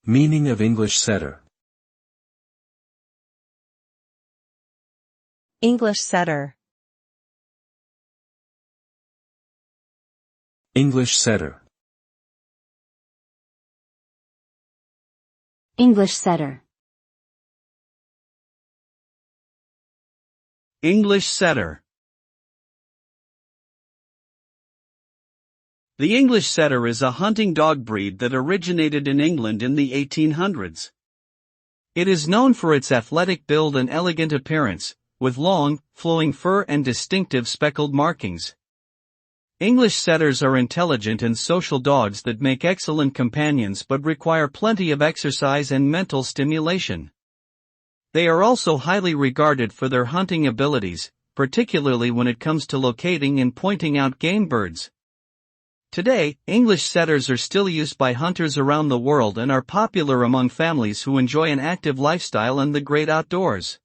Meaning of English setter. English setter. English setter. English setter. English setter. The English setter is a hunting dog breed that originated in England in the 1800s. It is known for its athletic build and elegant appearance, with long, flowing fur and distinctive speckled markings. English setters are intelligent and social dogs that make excellent companions but require plenty of exercise and mental stimulation. They are also highly regarded for their hunting abilities, particularly when it comes to locating and pointing out game birds. Today, English setters are still used by hunters around the world and are popular among families who enjoy an active lifestyle and the great outdoors.